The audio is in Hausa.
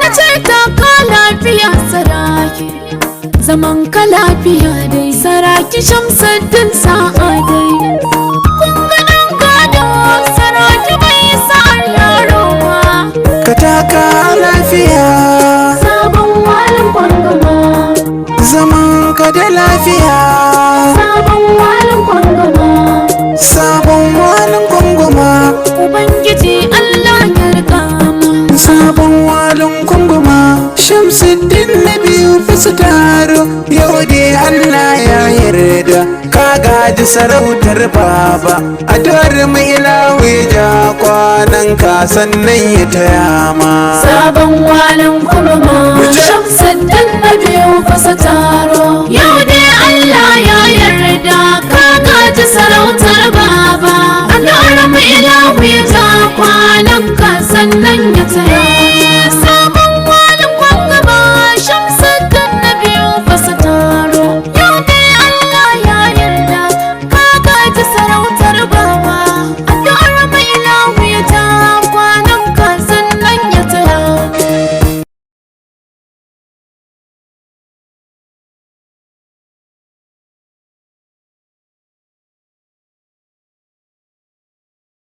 na ce ta ka lafiya saraki, zaman ka lafiya dai saraki Shamsuddin sa'a dai. Kun ga ɗan gado saraki bai sa'ar yaro ba. Ka taka lafiya, Sabon walin kwangama, zaman ka da lafiya. sabon walin kwangama, Sabon walin kunguma, Ubangiji Allah ya riƙa ma. sabon walin kunguma. Shamsuddin na biyu fasa taro, yau dai Allah ya yarda ka gaji sarautar baba. Addu'ar mu ilahu ya ja kwanan ka sannan ya taya ma. Sabon walin kwangama, Shamsuddin na biyu fasa taro, yau dai Allah ya yarda ka gaji sarautar baba. Addu'ar mu ilahu ya ja kwanan